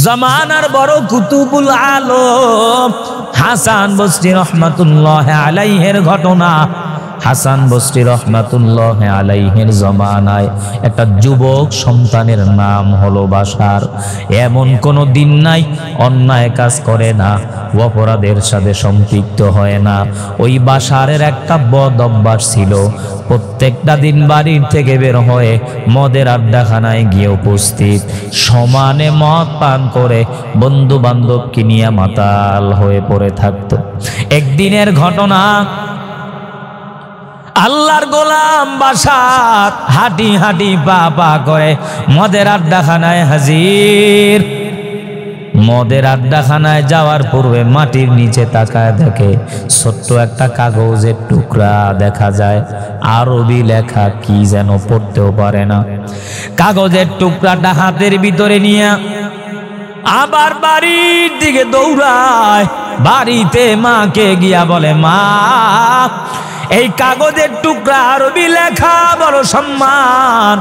জামানার বড় কুতুবুল আলম হাসান বসরি রহমাতুল্লাহ আলাইহির ঘটনা। হাসান বসরি রহমাতুল্লাহ আলাইহির জমানায় একটা যুবক সন্তানের নাম হলো বাশার। এমন কোনো দিন নাই অন্যায় কাজ করে না, অপরাধের সাথে সম্পৃক্ত হয় না। ওই বাশারের একটা বদ অভ্যাস ছিল, প্রত্যেকটা দিন বাড়ির থেকে বের হয়ে মদের আড্ডাখানায় গিয়ে উপস্থিত, সমানে মদ পান করে বন্ধু বান্ধবকে নিয়ে মাতাল হয়ে পড়ে থাকত। একদিনের ঘটনা, আল্লাহর গোলাম বাশার হাঁটি হাঁটি পা পা করে মদের আড্ডাখানায় হাজির। মদের আড্ডাখানায় যাওয়ার পূর্বে মাটির নিচে তাকায় দেখে ছোট্ট একটা কাগজের টুকরা দেখা যায়, আরবি লেখা, কি যেন পড়তেও পারে না। কাগজের টুকরাটা হাতের ভিতরে নিয়ে আবার বাড়ির দিকে দৌড়ায়। বাড়িতে মাকে গিয়া বলে, মা, এই কাগজের টুকরা আরবি লেখা, বড় সম্মান,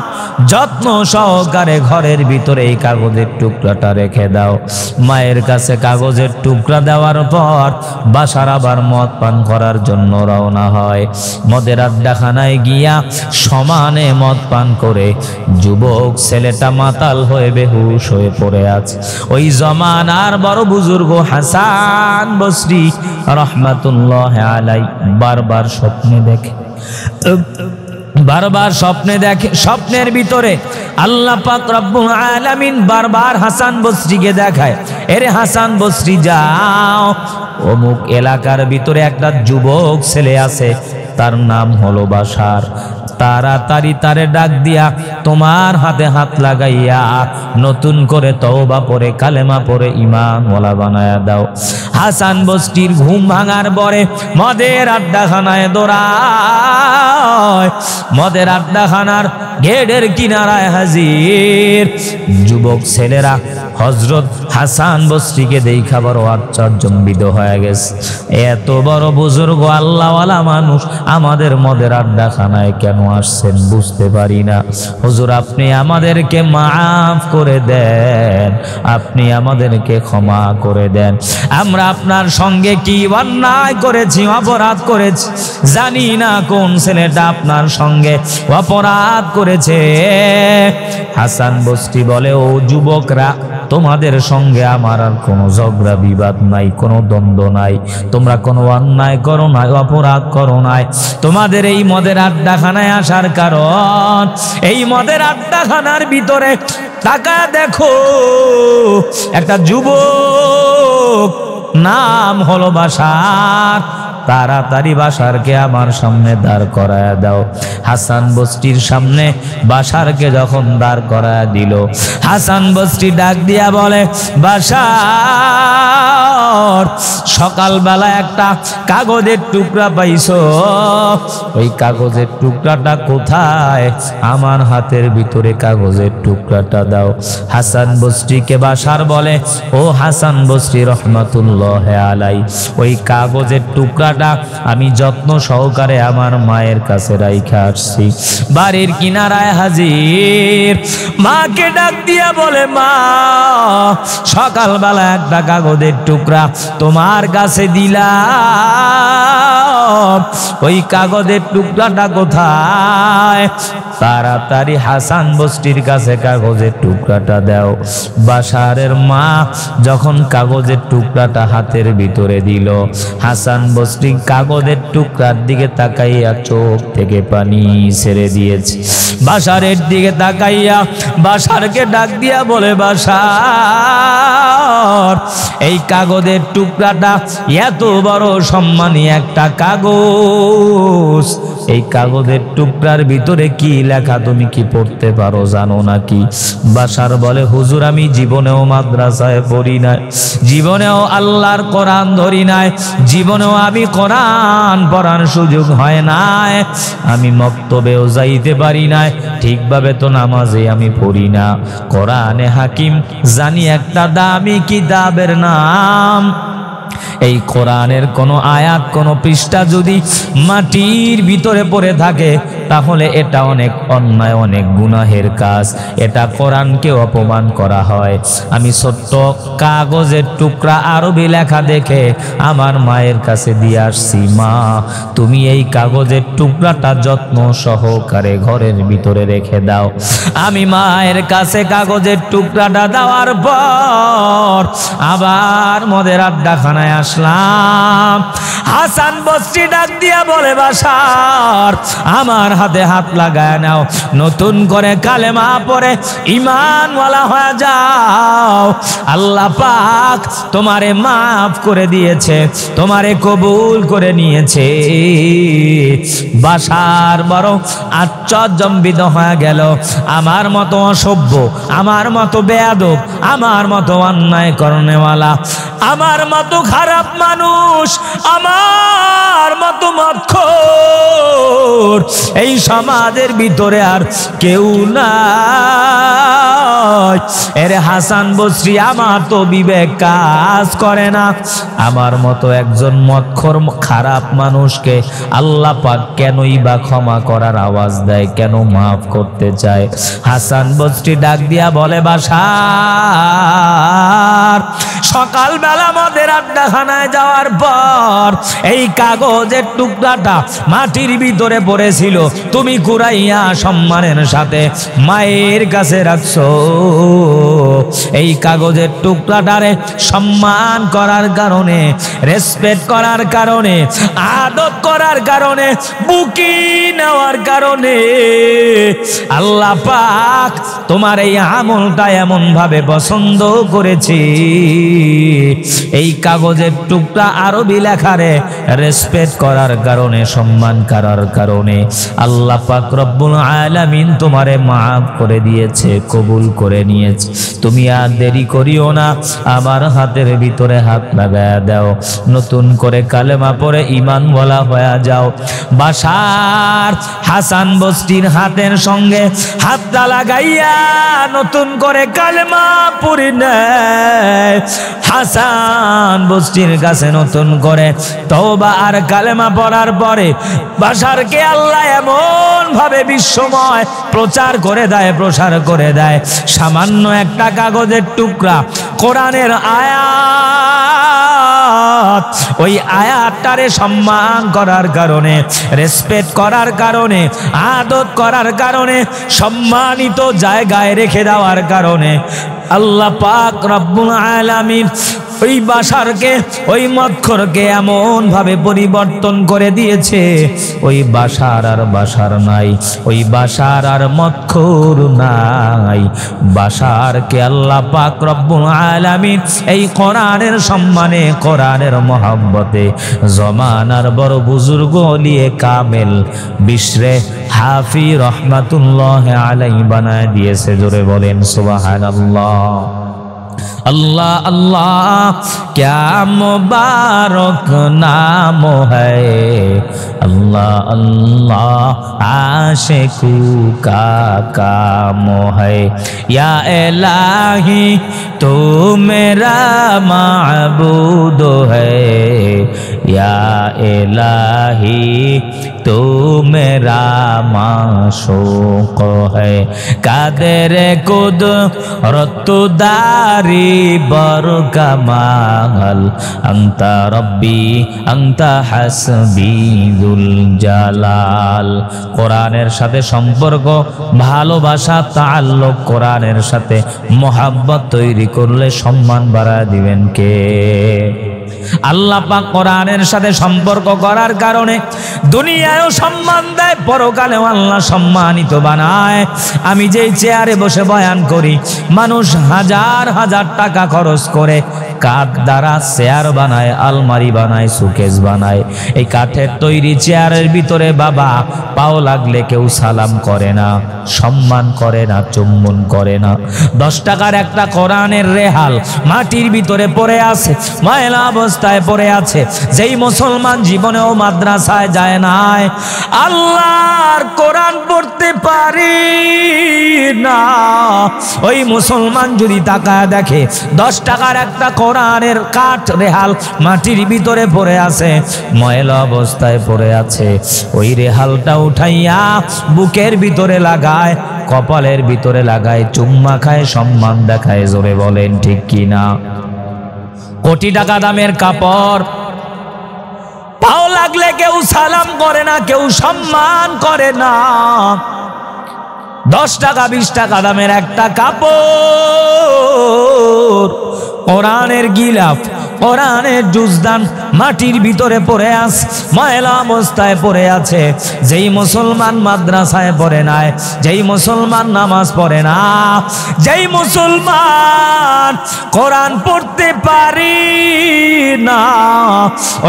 যত্ন সহকারে ঘরের ভিতরে এই কাগজের টুকরাটা রেখে দাও। মায়ের কাছে কাগজের টুকরা দেওয়ার পর বাশার আবার মদ পান করার জন্য রওনা হয়। মদের আড্ডাখানায় গিয়া সমানে মদ পান করে যুবক ছেলেটা মাতাল হয়ে বেহুশ হয়ে পড়ে আছে। ওই জমানার বড় বুজুর্গ হাসান বসরি রহমাতুল্লাহ আলাইহি বারবার স্বপ্নে দেখে, বারবার স্বপ্নে দেখে। স্বপ্নের ভিতরে আল্লাহ পাক রব্বুল আলামিন বারবার হাসান বসরিকে দেখায়, এরে হাসান বসরি যাও, অমুক এলাকার ভিতরে একটা যুবক ছেলে আছে, তার নাম হলো বাশার, তাড়াতাড়ি তারে ডাক দিয়া তোমার হাতে হাত লাগাইয়া নতুন করে তওবা পড়ে কালেমা পড়ে ঈমান ওয়ালা বানায়া দাও। হাসান বসরির ঘুম ভাঙার পরে মদের আড্ডাখানায় দৌড়ায়। মদের আড্ডাখানার গেটের কিনারায় হাজির। যুবক ছেলেরা হযরত হাসান বসরিকে দেখা বড় আশ্চর্যজনবিত হয়ে গেছে। এত বড় বুজুর্গ আল্লাহওয়ালা মানুষ আমাদের মদের আড্ডাখানায় কেন আসছেন বুঝতে পারি না। হুজুর, আপনি আমাদেরকে মাফ করে দেন, আপনি আমাদেরকে ক্ষমা করে দেন। আমরা আপনার সঙ্গে কি অন্যায় করেছি, অপরাধ করেছি, জানি না কোন ছেলেটা আপনার সঙ্গে অপরাধ করেছে। হাসান বসরি বলে, ও যুবকরা, তোমাদের সঙ্গে আমার আর কোনো ঝগড়া বিবাদ নাই, কোনো দ্বন্দ্ব নাই, তোমরা কোনো অন্যায় করো নাই, অপরাধ করো নাই। তোমাদের এই মদের আড্ডাখানায় আসার কারণ, এই মদের আড্ডাখানার ভিতরে তাকা দেখো একটা যুবক, নাম হলো বাশার, তাড়াতাড়ি বাশারকে আমার সামনে দাঁড় করায়া দাও। হাসান বসরির সামনে বাশারকে যখন দাঁড় করায়া দিল, হাসান বসরি ডাক দিয়া বলে, বাশার, সকালবেলা একটা কাগজের টুকরা পাইছো, ওই কাগজের টুকরাটা কোথায়? আমার হাতের ভিতরে কাগজের টুকরাটা দাও। হাসান বসরিকে বাশার বলে, ও হাসান বসরি রহমাতুল্লাহ আলাইহি, ওই কাগজের টুকরা আমি যত্ন সহকারে আমার মায়ের কাছে রাইখা আসছি। বাড়ির কিনারায় হাজির। মাকে ডাক দিয়া বলে, মা, সকালবেলা একটা কাগজের টুকরা তোমার কাছে দিলাম, ওই কাগজের টুকরাটা কোথায়? তাড়াতাড়ি হাসান বসরির কাছে কাগজের টুকরাটা দাও। বাশারের মা যখন কাগজের টুকরাটা হাতের ভিতরে দিল, হাসান বসরি কাগজের টুকরার দিকে তাকাইয়া চোখ থেকে পানি ছেড়ে দিয়েছে। বাশারের দিকে তাকাইয়া বাশারকে ডাক দিয়া বলে, বাশার, এই কাগজের টুকরাটা এত বড় সম্মানী একটা কাগজ, এই কাগজের টুকরার ভিতরে কি লেখা তুমি কি পড়তে পারো, জানো নাকি? বাশার বলে, হুজুর, আমি জীবনেও মাদ্রাসায় পড়ি নাই, জীবনেও আল্লাহর কোরআন ধরি নাই, জীবনেও আমি কোরআন পড়ার সুযোগ হয় নাই, আমি মক্তবেও যাইতে পারি নাই, ঠিকভাবে তো নামাজে আমি পড়ি না। কোরআনে হাকিম জানি একটা দামি কিতাবের নাম, এই কোরআনের কোন আয়াত কোন পৃষ্ঠা যদি মাটির ভিতরে পড়ে থাকে তাহলে এটা অনেক অন্যায়, অনেক গুনাহের কাজ, এটা কোরআনকে অপমান করা হয়। আমি ছোট্ট কাগজের টুকরা আরবি লেখা দেখে আমার মায়ের কাছে দিয়ে আসছি, মা তুমি এই কাগজের টুকরাটা যত্ন সহকারে ঘরের ভিতরে রেখে দাও। আমি মায়ের কাছে কাগজের টুকরাটা দেওয়ার পর আবার মদের আড্ডাখানায় আসলাম। হাসান বস্তি ডাক দিয়া বলে, বাশার আমার হাতে হাত লাগায় নাও, নতুন করে কালেমা পড়ে ঈমানওয়ালা হয়ে যাও। আল্লাহ পাক তোমারে মাফ করে দিয়েছে, তোমারে কবুল করে নিয়েছে। বাশার বড় আশ্চর্যজম্বিত হয়ে গেল। আমার মতো অসভ্য, আমার মতো বেয়াদব, আমার মতো অন্যায় করনেওয়ালা, আমার মতো খারাপ মানুষ, আমার মতো মদখোর এই সমাজের ভিতরে আর কেউ নাই। এরে হাসান বসরি, আমার তো বিবেক কাজ করে না। আমার মতো একজন মদখোর খারাপ মানুষকে আল্লাহ পাক কেনই বা ক্ষমা করার আওয়াজ দেয়, কেন মাফ করতে চায়? হাসান বসরি ডাক দিয়া বলে, বাশার সকালবেলা মদের আড্ডাখানায় যাওয়ার পর এই কাগজের টুকরাটা মাটির ভিতরে পড়েছিল, তুমি কুড়াইয়া সম্মানের সাথে মায়ের কাছে রাখছো। এই কাগজের টুকরাটারে সম্মান করার কারণে, রেসপেক্ট করার কারণে, আদব করার কারণে, বুকি নেওয়ার কারণে আল্লাহ পাক তোমার এই আমলটা এমন ভাবে পছন্দ করেছে। এই কাগজের টুকরা আরবি লেখারে রেসপেক্ট করার কারণে, সম্মান করার কারণে আল্লাহ পাক রব্বুল আলামিন তোমারে মাফ করে দিয়েছে, কবুল করে নিয়েছে। তুমি আর দেরি করিও না, আমার হাতের ভিতরে হাত লাগায়া দাও, নতুন করে কালেমা পড়ে ঈমান ওয়ালা হয়ে যাও। বাশার হাসান বস্তির হাতের সঙ্গে হাতটা লাগাইয়া নতুন করে কালেমা পড়ে নেয়। হাসান বস্তির কাছে নতুন করে তওবা আর কালেমা পড়ার পরে বাশারকে আল্লাহ এমন ভাবে বিশ্বময় প্রচার করে দেয়, প্রসার করে দেয়। সামান্য একটা কাগজের টুকরা কোরআনের আয়াত, ওই আয়াতটারে সম্মান করার কারণে, রেসপেক্ট করার কারণে, আদর করার কারণে, সম্মানিত জায়গায় রেখে দেওয়ার কারণে আল্লাহ পাক রব্বুল আলামিন ওই বাশারকে, ওই মদখোরকে এমন ভাবে পরিবর্তন করে দিয়েছে, ওই বাশার আর বাশার নাই, ওই বাশার আর মদখোর নাই। বাশারকে আল্লাহ পাক রব্বুল আলামিন এই কোরআনের সম্মানে, কোরআনের মহব্বতে জমানার বড় বুজুর্গ ওলিয়ে কামেল বিশরে হাফি রহমাতুল্লাহ আলাইহি বানায় দিয়েছে। জোরে বলেন সুবহানাল্লাহ। अल्लाह अल्लाह क्या मुबारक नाम है, अल्लाह अल्लाह आशिकू का काम है। या इलाही तो मेरा माबूद है, या इलाही तो मेरा माशूक है। कादर कुदरत दारी बर कमाल, अंता रब्बी अंता हसबी जुल জালাল। কোরআনের সাথে সম্পর্ক, ভালোবাসা, তাআল্লুক, কোরআনের সাথে মোহাব্বত তৈরি করলে সম্মান বাড়ায় দিবেন কে? আল্লাহ পাক কোরআনের সাথে সম্পর্ক করার কারণে দুনিয়ায়ও সম্মান দেয়, পরকালেও আল্লাহ সম্মানিত বানায়। আমি যেই চেয়ারে বসে বয়ান করি, মানুষ হাজার হাজার টাকা খরচ করে কাঠ দ্বারা চেয়ার বানায়, আলমারি বানায়, সুকেস বানায়। এই কাঠের তৈরি চেয়ারের ভিতরে বাবা পাও লাগলে কেউ সালাম করে না, সম্মান করে না, চুম্বন করে না। 10 টাকার একটা কোরআনের রেহাল মাটির ভিতরে পড়ে আছে, ময়লা অবস্থায় পড়ে আছে। যেই মুসলমান জীবনেও মাদ্রাসায় যায় নাই, আল্লাহর কোরআন পড়তে পারি না, ওই মুসলমান যদি তাকায় দেখে 10 টাকার একটা কোরআনের কাঠ রেহাল মাটির ভিতরে পড়ে আছে, ময়লা অবস্থায় পড়ে আছে। ওই রেহালটা উঠাইয়া বুকের ভিতরে লাগায়, কপালের ভিতরে লাগায়, চুম্মা খায়, সম্মান দেখায়। জোরে বলেন ঠিক কিনা? কোটি টাকা দামের কাপড়, পাও লাগলে কেউ সালাম করে না, কেউ সম্মান করে না। 10 টাকা 20 টাকা দামের একটা কাপড়, কোরআনের গিলাফ, কোরআনের জুজদান মাটির ভিতরে পড়ে আছে, ময়লা অবস্থায় পড়ে আছে। যেই মুসলমান মাদ্রাসায় পড়ে নাই, যেই মুসলমান নামাজ পড়ে না, যেই মুসলমান কোরআন পড়তে পারি না,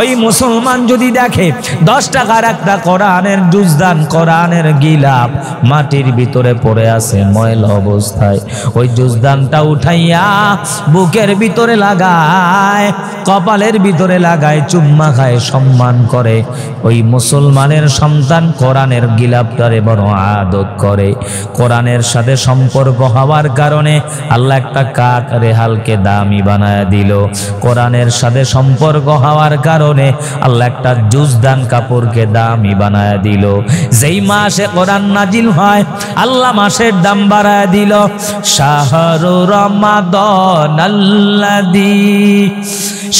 ওই মুসলমান যদি দেখে 10 টাকার একটা কোরআনের জুজদান, কোরআনের গিলাফ মাটির ভিতরে পড়ে আছে ময়লা অবস্থায়, ওই জুজদানটা উঠাইয়া বুকের ভিতরে লাগায়, কপালের ভিতরে লাগায়, চুম্মা খায়, সম্মান করে। ওই মুসলমানের সন্তান কোরআনের গিলাফটারে বড় আদর করে। কোরআনের সাথে সম্পর্ক হওয়ার কারণে আল্লাহ একটা কাক রেহালকে দামি বানায় দিল। কোরআনের সাথে সম্পর্ক হওয়ার কারণে আল্লাহ একটা জুজদান কাপড়কে দামি বানায় দিল। যেই মাসে কোরআন নাজিল হয় আল্লাহ মাসের দাম বাড়ায় দিল। শাহরু রমাদানাল্লাযী,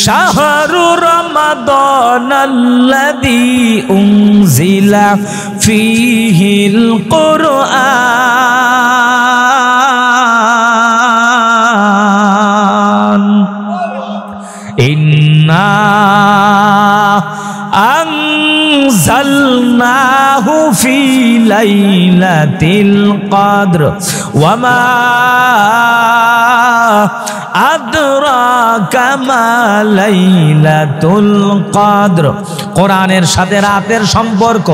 শাহরু রমাদানাল্লাযী উনজিলা ফীহিল কুরআন, ইন্না আনজালনাহু ফি লাইলাতিল কদর ওয়া মা আদরাকা মা লাইলাতুল কদর। কোরআনের সাথে রাতের সম্পর্ক,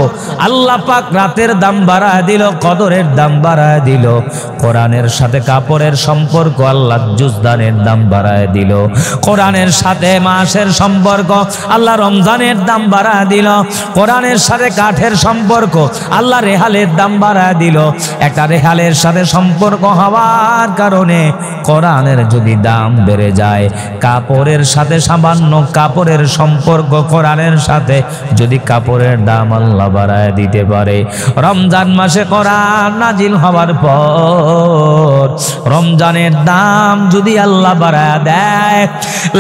আল্লাহ পাক রাতের দাম বাড়ায় দিল, কদরের দাম বাড়ায় দিল। কোরআনের সাথে কাপড়ের সম্পর্ক, আল্লাহ জুজদানের দাম বাড়ায় দিল। কোরআনের সাথে মাসের সম্পর্ক, আল্লাহ রমজানের দাম বাড়ায় দিল। কোরআনের সাথে কাঠের সম্পর্ক, আল্লাহ রেহালের দাম বাড়ায় দিল। একটা রেহালের সাথে সম্পর্ক হওয়ার কারণে কোরআনের যদি দাম বেড়ে যায়, কাপড়ের সাথে সামান্য কাপড়ের সম্পর্ক, কোরআনের সাথে যদি কাপড়ের দাম আল্লাহ বাড়ায় দিতে পারে। রমজান মাসে কোরআন নাজিল হওয়ার পর রমজানের দাম যদি আল্লাহ বাড়ায় দেয়,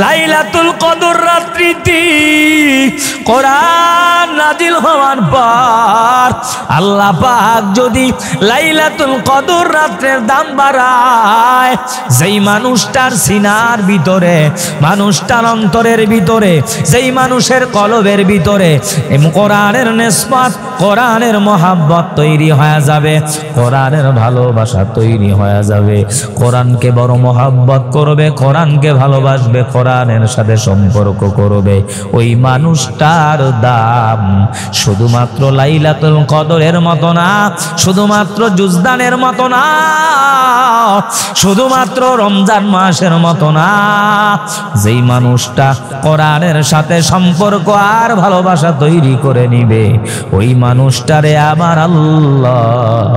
লাইলাতুল কদর রাত্রিতে কোরআন নাজিল হওয়ার পর আল্লাহ পাক যদি লাইলাতুল কদর রাতের দাম বাড়ায়, যেই মানুষটার সিনার ভিতরে, মানুষটার অন্তরের ভিতরে, যেই মানুষের কলবের ভিতরে কোরআনের নিসবত, কোরআনের মহাব্বত তৈরি হয়ে যাবে, কোরআনের ভালোবাসা তৈরি হয়ে যাবে। কোরআনকে বড় মহাব্বত করবে, কোরআনকে ভালোবাসবে, কোরআনের সাথে সম্পর্ক করবে। ওই মানুষটার দাম শুধুমাত্র লাইলাতুল কদরের মতো না, শুধুমাত্র জুজদানের মতো না, শুধুমাত্র রমজান মাসের মতো না। যেই মানুষটা কোরআনের সাথে সম্পর্ক আর ভালোবাসা তৈরি করে নিবে, ওই মানুষটারে আমার আল্লাহ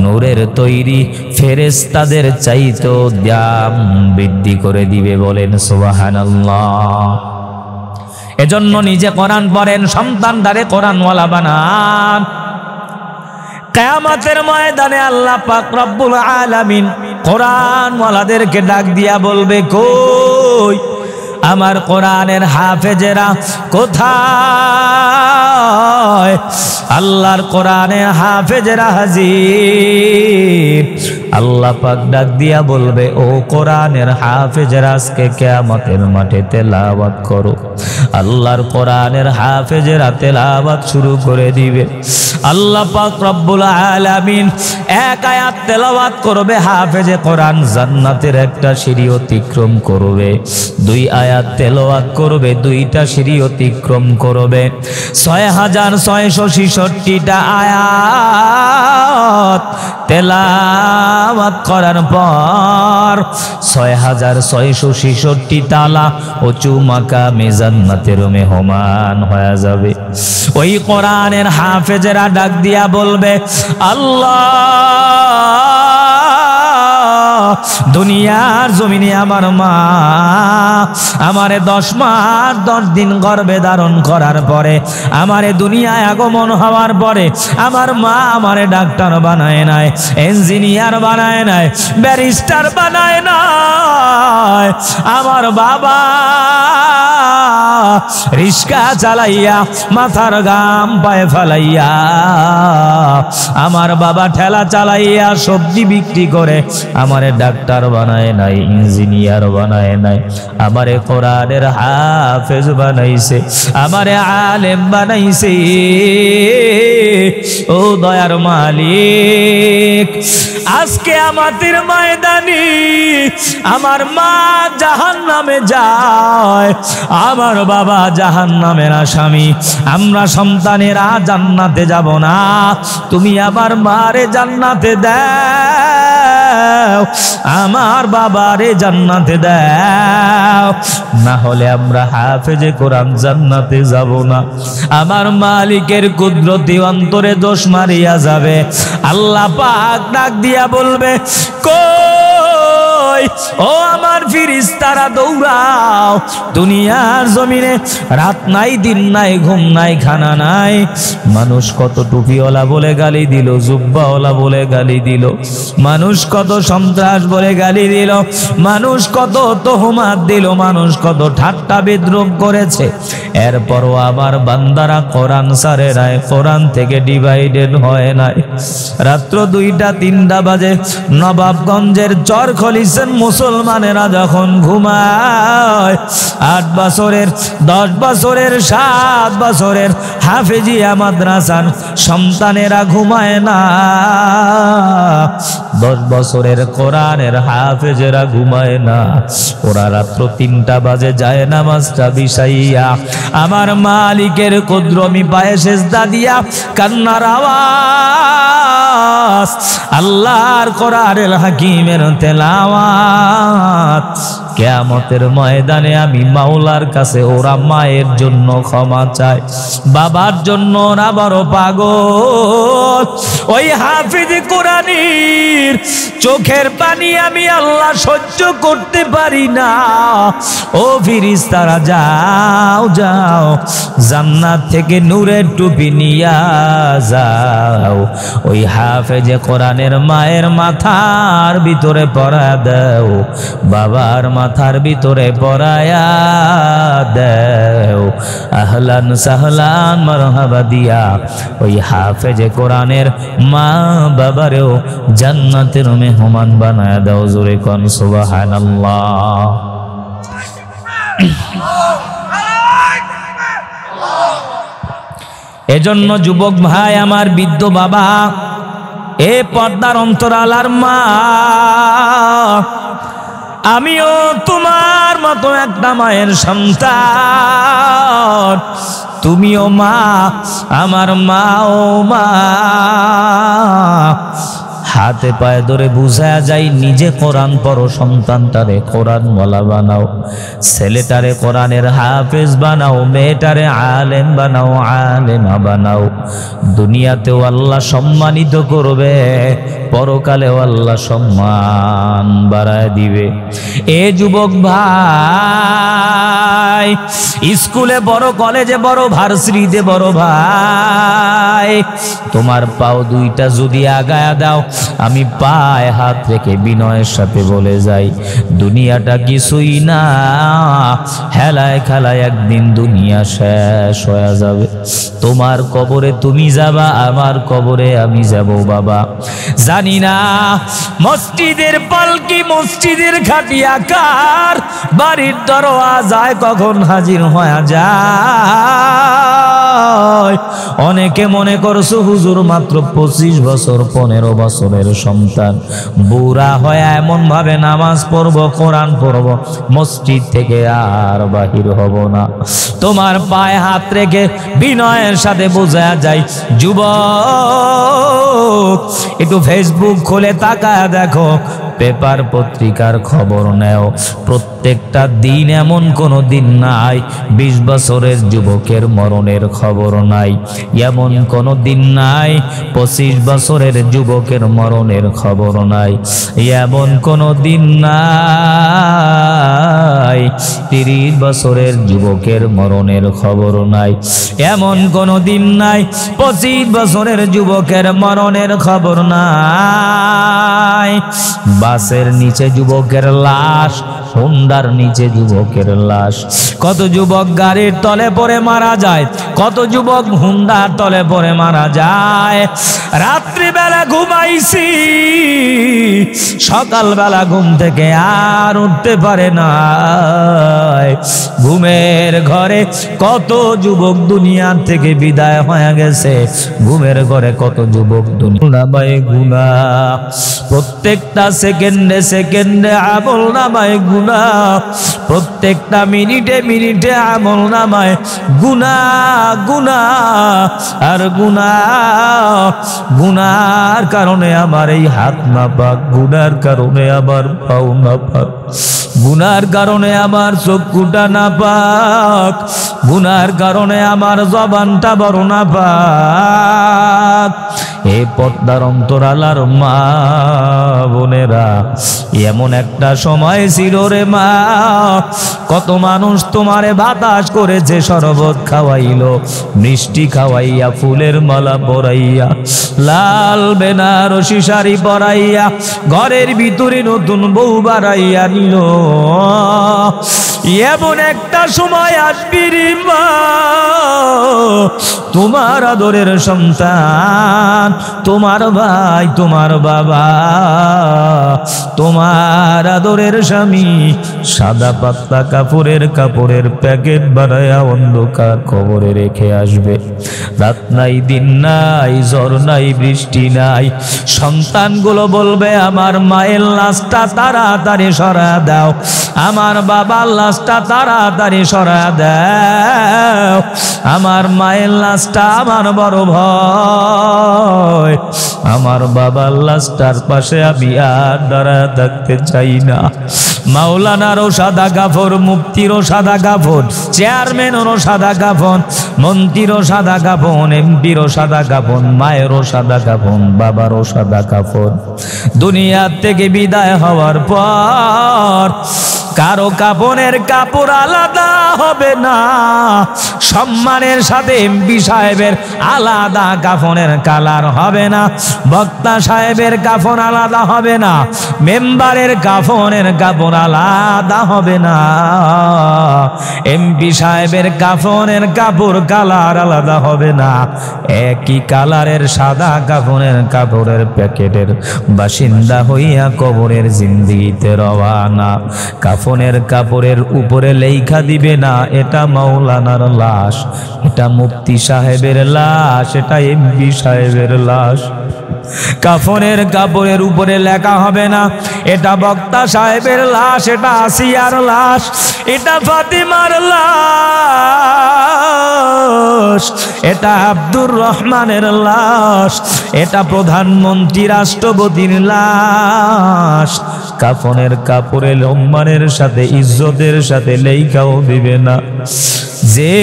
নূরের তৈরি ফেরেশতাদের চাইতে দাম বৃদ্ধি করে দিবে। বলেন সুবহানাল্লাহ। এজন্য নিজে কোরআন পড়েন, সন্তানদারে কোরআনওয়ালা বানান। কিয়ামতের ময়দানে আল্লাহ পাক রব্বুল আলামিন কোরআনওয়ালাদেরকে ডাক দিয়া বলবে, কই আমার কোরআনের হাফেজেরা কোথায়? আল্লাহর কোরআনের হাফেজেরা হাজির। আল্লাহ পাক ডাক দিয়া বলবে, ও কোরআনের হাফেজেরা আজকে কিয়ামতের মাঠে তেলাওয়াত করো। আল্লাহর কোরআনের হাফেজেরা তেলাওয়াত শুরু করে দিবে। আল্লাহ পাক রব্বুল আলামিন এক আয়াত তেলাওয়াত করবে, হাফেজে কোরআন জান্নাতের একটা সিঁড়ি অতিক্রম করবে। 2 আয়াত তেলাওয়াত করবে, 2টা সিঁড়ি অতিক্রম করবে। 6666টা আয়াত তেলাওয়াত করার পর 6666 তালা ও চুমাকামে জান্নাতের মেহমান হয়ে যাবে। ওই কোরআনের হাফেজেরা ডাক দিয়া বলবে, আল্লাহ দুনিয়ার জমিনে আমার মা আমারে 10 মাস 10 দিন গর্ভে ধারণ করার পরে, আমারে দুনিয়ায় আগমন হওয়ার পরে আমার মা আমারে ডাক্তার বানায় নাই, ইঞ্জিনিয়ার বানায় নাই, ব্যারিস্টার বানায় নাই। আমার বাবা রিস্কা চালাইয়া মাথার গাম পায়ে ফেলাইয়া, আমার বাবা ঠেলা চালাইয়া সবজি বিক্রি করে আমারে ডাক্তার বানায় নাই, ইঞ্জিনিয়ার বানায় নাই, আমারে কোরআনের হাফেজ বানাইছে, আমারে আলেম বানাইছে। ও দয়ার মালিক, আজকে আমাদের ময়দানে আমার মা জাহান্নামে যায়, আমার বাবা জাহান্নামের আসামি, আমরা সন্তানেরা জান্নাতে যাব না, তুমি আমার মারে জান্নাতে দাও, আমার বাবারে জান্নাতে দাও, না হলে আমরা হাফেজে কোরআন জান্নাতে যাব না। আমার মালিকের কুদরতি অন্তরে দোষ মারিয়া যাবে। আল্লাহ পাক ডাক দিয়া বলবে, কই ও আমার ফেরেশতারা দৌড়াও, দুনিয়ার জমিনে রাত নাই, দিন নাই, ঘুম নাই, খানা নাই, মানুষ কত টুপিওয়ালা বলে গালি দিল, জুব্বাওয়ালা বলে গালি দিল, মানুষ কত সন্ত্রাস বলে গালি দিল, মানুষ কত তোহমাত দিল, মানুষ কত ঠাট্টা বিদ্রুপ করেছে, এরপরও আমার বান্দারা কোরআন ছাড়ে নাই, কোরআন থেকে ডিভাইডেড হয় নাই। রাত্র 2টা 3টা বাজে নবাবগঞ্জের চর খলিছেন মুসলমানেরা যখন ঘুমায়, 8 বছরের 10 বছরের 7 বছরের হাফেজিয়া মাদ্রাসার সন্তানেরা ঘুমায় না, 10 বছরের কোরআনের হাফেজেরা ঘুমায় না, ওরা রাত্র 3টা বাজে যায় নামাজটা বিছাইয়া আমার মালিকের কুদরমি পায়ে সেজদা দিয়া কান্নার আওয়াজ, আল্লাহর কোরআনের হাকিমের তেলাওয়াত। কিয়ামতের ময়দানে আমি মাওলার কাছে ওরা মায়ের জন্য ক্ষমা চায়, বাবার জন্য ওরা বড় পাগল। ওই হাফিজ কোরআনের চোখের পানি আমি আল্লাহ সহ্য করতে পারি না। ও ফেরেশতারা যাও যাও, জান্নাত থেকে নূরের টুপি নিয়া যাও, ওই হাফেজে কোরআনের মায়ের মাথার ভিতরে পরা দাও, বাবার মাথার ভিতরে পরায়া দাও, আহলান সাহলান মারহাবা দিয়া ওই হাফেজে কোরআনের মা বাবারেও জান্নাতের মেহমান বানায়া দাও। জোরে কোন সুবহানাল্লাহ। এজন্য যুবক ভাই আমার, বৃদ্ধ বাবা, এ পর্দার অন্তরালার মা, আমিও তোমার মতো একটা মায়ের সন্তান, তুমিও মা, আমার মা, ও মা। হাতে পায়ে ধরে বুঝা যায়, নিজে কোরআন পড়ো, সন্তানটারে কোরআন ওয়ালা বানাও, ছেলেটারে কোরআনের হাফেজ বানাও, মেয়েটারে আলেম বানাও, আলেমা বানাও। দুনিয়াতেও আল্লাহ সম্মানিত করবে, পরকালেও আল্লাহ সম্মান বাড়ায় দিবে। এ যুবক ভাই, স্কুলে বড়, কলেজে বড়, ভার্সিটিতে বড় ভাই, তোমার পাও 2টা যদি আগায়া দাও, আমি পায়ে হাত রেখে বিনয়ের সাথে বলে যাই, দুনিয়াটা কিছুই না, হেলায় খেলায় একদিন দুনিয়া শেষ হয়ে যাবে। তোমার কবরে তুমি যাবা, আমার কবরে আমি যাব বাবা। জানি না মসজিদের পালকি, মসজিদের খাটিয়া কার, বাড়ির দরওয়াজায় কখন হাজির হয়ে যায়। অনেকে মনে করছো হুজুর মাত্র 25 বছর 15 বছরের সন্তান, বুড়া হয়ে এমন ভাবে নামাজ পড়বো, কোরআন পড়বো, মসজিদ থেকে আর বাহির হব না। তোমার পায়ে হাত রেখে বিনয়ের সাথে বোঝা যায়, যুবক একটু ফেসবুক খুলে তাকায় দেখো, পেপার পত্রিকার খবর নেও, প্রত্যেকটা দিন এমন কোনো দিন নাই 20 বছরের যুবকের মরণের খবর নাই। নাই, এমন কোনো দিন নাই 25 বছরের যুবকের মরণের খবর নাই, এমন কোনো দিন নাই 30 বছরের যুবকের মরণের খবর নাই, এমন কোনো দিন নাই 25 বছরের যুবকের মরণের খবর নাই। বাসের নিচে যুবকের লাশ, হোন্ডার নিচে যুবকের লাশ। কত যুবক গাড়ির তলে পড়ে মারা যায়, কত যুবক হোন্ডার তলে পড়ে মারা যায়। রাত্রিবেলা ঘুমাইছি, সকালবেলা ঘুম থেকে আর উঠতে পারে না। ঘুমের ঘরে কত যুবক দুনিয়া থেকে বিদায় হয়ে গেছে, ঘুমের ঘরে কত যুবক দুনিয়ায় গুনাহ। প্রত্যেকটা সেকেন্ডে সেকেন্ডে আমল নামায় গুনাহ, প্রত্যেকটা মিনিটে মিনিটে আমল নামায় গুনাহ, গুনাহ আর গুনাহ। গুনার কারণে আমার এই হাত না পাক, গুনার কারণে আমার পাও না পাক, গুনার কারণে আমার চক্ষুটা না পাক, গুনার কারণে আমার জবানটা বড় না পাক। এ পর্দার অন্তরালার মা বোনেরা, এমন একটা সময় ছিল রে মা, কত মানুষ তোমারে বাতাস করেছে, শরবত খাওয়াইলো, মিষ্টি খাওয়াইয়া, ফুলের মালা পরাইয়া, লাল বেনারসি শাড়ি পরাইয়া, ঘরের ভিতরে নতুন বউ বাড়াইয়া নিল। এমন একটা সময় আসবি রে মা, তোমার আদরের সন্তান, তোমার ভাই, তোমার বাবা, তোমার আদরের স্বামী সাদা পাতলা কাপড়ের প্যাকেট বানায়া অন্ধকার কবরে রেখে আসবে। রাত নাই, দিন নাই, ঝড় নাই, বৃষ্টি নাই। সন্তানগুলো বলবে আমার মায়ের লাশটা তাড়াতাড়ি সরা দাও, আমার বাবার লাশটা তাড়াতাড়ি সরা দাও, আমার মায়ের লাশটা আমার বড় ভয়, আমার বাবার লাশটার পাশে আমি আর দাঁড়ায় থাকতে চাই না। মাওলানারও সাদা কাফন, মুফতিরও সাদা কাফন, চেয়ারম্যানেরও সাদা কাফন, মন্ত্রীরও সাদা কাফন, এমপিরও সাদা কাফন, মায়েরও সাদা কাফন, বাবারও সাদা কাফন। দুনিয়া থেকে বিদায় হওয়ার পর কারো কাফনের কাপড় আলাদা হবে না, সম্মানের সাথে এমপি সাহেবের আলাদা কাফনের কালার হবে না, বক্তা সাহেবের কাফন আলাদা হবে না, মেম্বারের কাফনের কাপড় আলাদা হবে না, এমপি সাহেবের কাফনের কাপড় কালার আলাদা হবে না। একই কালারের সাদা কাফনের কাপড়ের প্যাকেটের বাসিন্দা হইয়া কবরের জিন্দেগিতে রওয়ানা। কাফনের কাপড়ের উপরে লেখা দিবে না এটা মাওলানার লাশ, এটা মুফতি সাহেবের লাশ, এটা এমপি সাহেবের লাশ। কাফনের কাপড়ের উপরে লেখা হবে না এটা বক্তা সাহেবের লাশ, এটা আসিয়ার লাশ, এটা ফাতিমার লাশ, এটা আব্দুর রহমানের লাশ, এটা প্রধানমন্ত্রী রাষ্ট্রপতির লাশ। কাফনের কাপড়ে সম্মানের সাথে ইজ্জতের সাথে লেখাও দিবে না। যে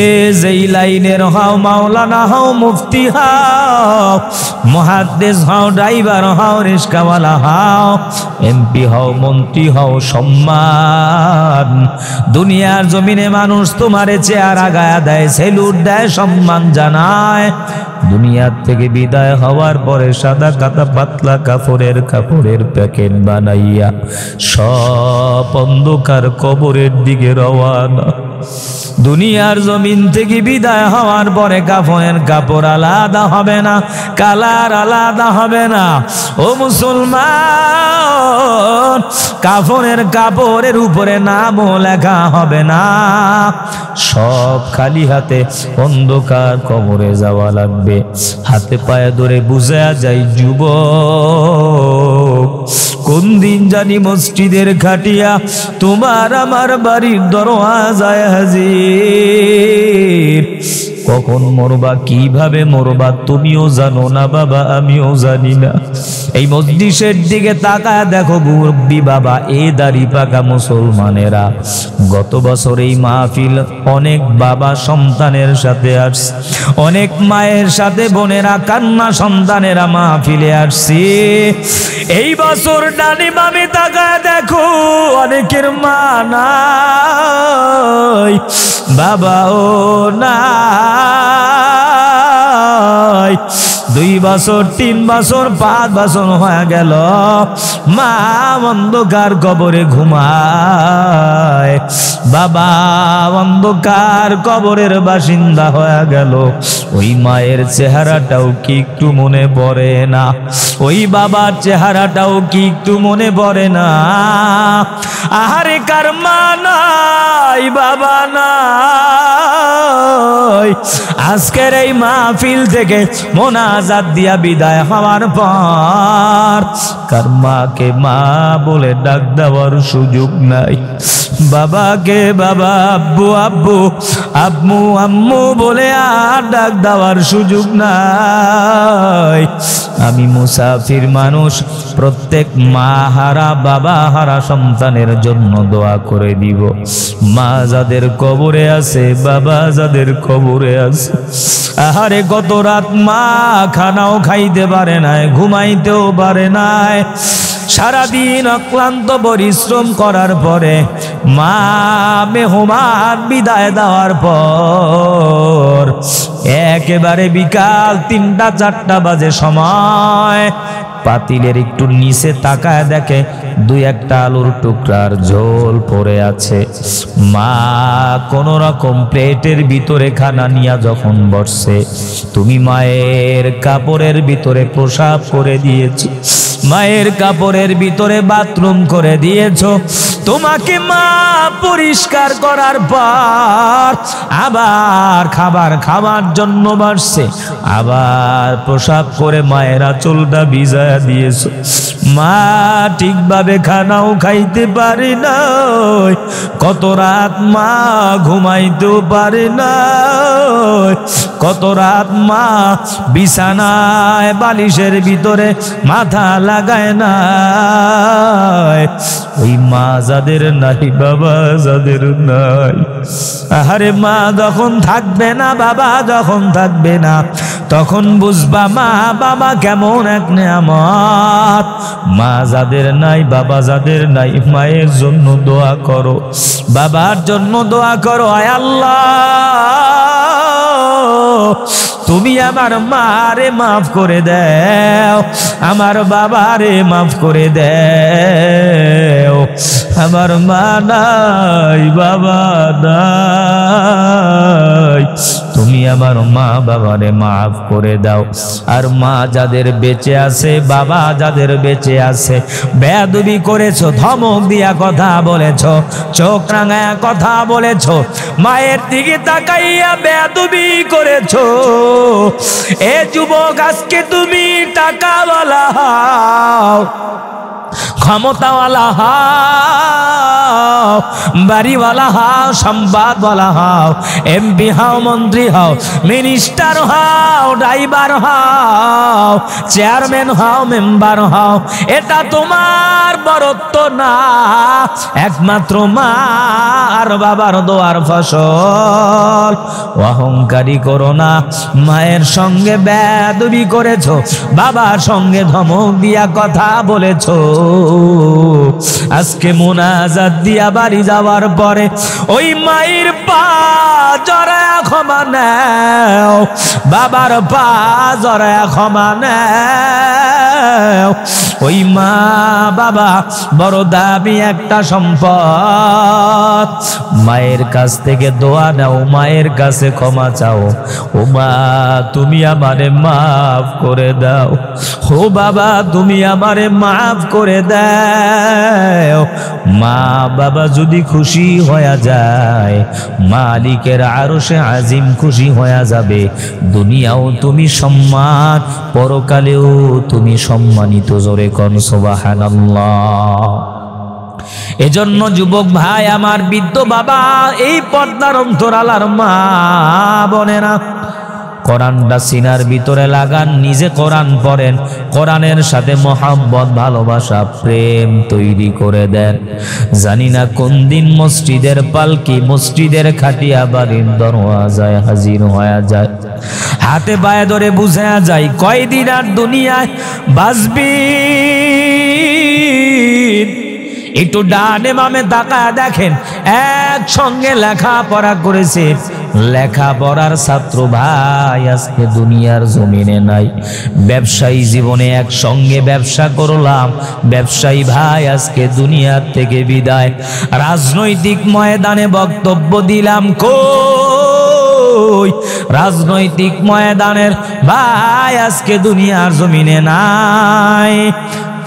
যেই লাইনের হও, মাওলানা হও, মুফতি হও, মুহাদ্দিস হও, ড্রাইভার হও, রিস্কাওয়ালা হও, এমপি হও, মন্ত্রী হও, সম্মান দুনিয়ার জমিনে মানুষ তোমারে চেয়ার আগায়া দেয়, সেলুট দেয়, সম্মান জানায়। দুনিয়ার থেকে বিদায় হওয়ার পরে সাদা কাটা পাতলা কাপড়ের প্যাকেট বানাইয়া সব অন্ধকার কবরের দিকে রওয়ানা। দুনিয়ার জমিন থেকে বিদায় হওয়ার পরে কাফনের কাপড় আলাদা হবে না, কালার আলাদা হবে না। ও মুসলমান, কাফনের কাপড়ের উপরে নামও লেখা হবে না, সব খালি হাতে অন্ধকার কবরে যাওয়া লাগবে। হাতে পায়ে ধরে বুঝা যায় যুবক, কোন দিন জানি মসজিদের খাটিয়া তোমার আমার বাড়ির দরওয়াজায় হাজির। কখন মরবা, কিভাবে মরবা তুমিও জানো না বাবা, আমিও জানি না। এই মজলিসের দিকে তাকায় দেখো মুরব্বি বাবা, এই দাড়ি পাকা মুসলমানেরা, গত বছর এই মাহফিল অনেক বাবা সন্তানের সাথে আসছে, অনেক মায়ের সাথে বোনেরা কান্না সন্তানেরা মাহফিলে আসছে। এই বছর ডানে বামে তাকায় দেখো অনেকের মা নাই, বাবাও নাই। 2 বছর 3 বছর 5 বছর হয়ে গেল, মা অন্ধকার কবরে ঘুমায়, বাবা অন্ধকার কবরের বাসিন্দা হয়ে গেল। ওই মায়ের চেহারাটাও কি একটু মনে পড়ে না? ওই বাবার চেহারাটাও কি একটু মনে পড়ে না? আহারে কার মা নাই, বাবা নাই। আজকের এই মাহফিল থেকে মোনাজাত দিয়া বিদায় হওয়ার পর কার মাকে মা বলে ডাক দেওয়ার সুযোগ নাই, বাবাকে বাবা, আব্বু আব্বু, আম্মু আম্মু বলে আর ডাক দেওয়ার সুযোগ নাই। আমি মুসাফির মানুষ, প্রত্যেক মা হারা বাবা হারা সন্তানের জন্য দোয়া করে দিব। মা যাদের কবরে আছে, বাবা যাদের কবরে আছে, আহারে গত রাত মা খানাও খাইতে পারে নাই, ঘুমাইতেও পারে নাই। সারাদিন অক্লান্ত পরিশ্রম করার পরে মা মেহমান বিদায় দেওয়ার পর একেবারে বিকাল 3টা-4টা বাজে সময় পাতিলের একটু নিচে তাকায় দেখে 2-1টা আলুর টুকরার ঝোল পড়ে আছে। মা কোন রকম প্লেটের ভিতরে খানা নিয়ে যখন বসছে, তুমি মায়ের কাপড়ের ভিতরে প্রসাব করে দিয়েছো, মায়ের কাপড়ের ভিতরে বাথরুম করে দিয়েছো। তোমাকে মা পরিষ্কার করার পর আবার খাবার খাওয়ার জন্য বসছে, আবার প্রসাব করে মায়ের আঁচলটা ভিজায়া দিয়েছো। মা ঠিকভাবে খানাও খাইতে পারে না, কত রাত মা ঘুমাইতেও পারে না, কত রাত মা বিছানায় বালিশের ভিতরে মাথা লাগায় না। ওই মা যাদের নাই, বাবা যাদের নাই, আহারে মা যখন থাকবে না, বাবা যখন থাকবে না, তখন বুঝবা মা বাবা কেমন এক নেয়ামত। মা যাদের নাই, বাবা যাদের নাই, মায়ের জন্য দোয়া করো, বাবার জন্য দোয়া করো। আয় আল্লাহ, তুমি আমার মারে মাফ করে দাও, আমার বাবারে মাফ করে দাও। আমার মা নাই, বাবা নাই, তুমি আমার মা বাবারে মাফ করে দাও। আর মা যাদের বেঁচে আছে, বাবা যাদের বেঁচে আছে, বেয়াদবি করেছো, ধমক দিয়া কথা বলেছো, চোখ রাঙায়া কথা বলেছো, মায়ের দিকে তাকাইয়া বেয়াদবি করেছো, এ যুবক আজকে তুমি টাকাওয়ালা হও, ক্ষমতাওয়ালা হও, বাড়িওয়ালা হও, সম্পদওয়ালা হও, এমপি হও, মন্ত্রী হও, মিনিস্টার হও, ড্রাইভার হও, চেয়ারম্যান হও, মেম্বার হও, এটা তোমার বরত্ব না, একমাত্র মা আর বাবার দোয়ার ফসল। অহংকারী করো না, মায়ের সঙ্গে বেয়াদবি করেছো, বাবার সঙ্গে ধমক দিয়া কথা বলেছো। আজকে মুনাজাত দিয়া বাড়ি যাওয়ার পরে ওই মায়ের পা জড়ায়া ক্ষমা নাও, বাবার পা জড়ায়া ক্ষমা নাও। ওই মা বাবা বড় দামি একটা সম্পদ, মায়ের কাছ থেকে দোয়া নাও, মায়ের কাছে ক্ষমা চাও। ও মা তুমি আমারে মাফ করে দাও, ও বাবা তুমি আমারে মাফ করে দাও। মা বাবা যদি খুশি হয়ে যায়, মালিকের আরশে আজিম খুশি হয়ে যাবে। দুনিয়াও তুমি সম্মান, পরকালেও তুমি সম্মানিত। জোরে কোন সুবহানাল্লাহ। এজন্য যুবক ভাই আমার, বৃদ্ধ বাবা, এই পর্দার অন্তরালার মা বোনেরা, কোরআনটা সিনার ভিতরে লাগান, নিজে কোরআন পড়েন, কোরআনের সাথে মহব্বত ভালোবাসা প্রেম তৈরি করে দেন। জানি না কোন দিন মসজিদের পালকি মসজিদের খাটিয়া বাড়ির দরওয়াজায় হাজির হয়ে যায়। হাতে পায়ে ধরে বুঝা যায় কয়দিন আর দুনিয়ায় বাঁচবি। একটু ডানে বামে তাকায় দেখেন, একসঙ্গে লেখাপড়া করেছে, লেখাপড়ার ছাত্র ভাই আজকে দুনিয়ার জমিনে নাই। ব্যবসায়ী জীবনে একসঙ্গে ব্যবসা করলাম, ব্যবসায়ী ভাই আজকে দুনিয়ার থেকে বিদায়। রাজনৈতিক ময়দানে বক্তব্য দিলাম, কই রাজনৈতিক ময়দানের ভাই আজকে দুনিয়ার জমিনে নাই।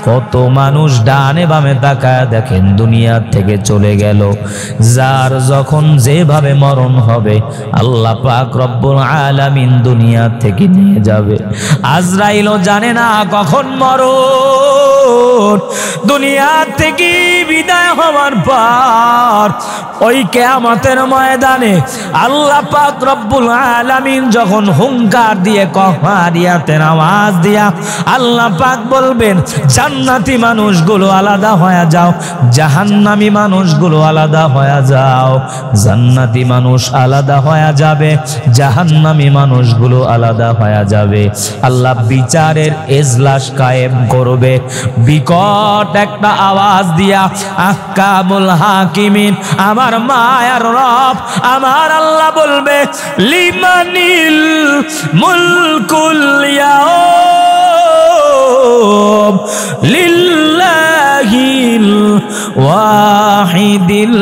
কত মানুষ ডানে বামে তাকায় দেখেন দুনিয়া থেকে চলে গেল। যার যখন যেভাবে মরণ হবে আল্লাহ পাক রব্বুল আলামিন দুনিয়া থেকে নিয়ে যাবে। আজরাইলও জানে না কখন মরণ। দুনিয়া থেকে বিদায় হওয়ার পর ওই কিয়ামতের ময়দানে আল্লাহ পাক রব্বুল আলামিন যখন হুঙ্কার দিয়ে কফারিয়াতের আওয়াজ দিয়া আল্লাহ পাক বলবেন, জান্নাতি মানুষগুলো আলাদা হয়ে যাও, জাহান্নামী মানুষগুলো আলাদা হয়ে যাও। জান্নাতি মানুষ আলাদা হয়ে যাবে, জাহান্নামী মানুষগুলো আলাদা হয়ে যাবে। আল্লাহ বিচারের এজলাস কায়েম করবে। বিকট একটা আওয়াজ দিয়া আহকামুল হাকিমিন আমার মায়ার রব আমার আল্লাহ বলবে, লিমানিল মুলকুল ইয়াউম লিল্লাহিল ওয়াহিদিল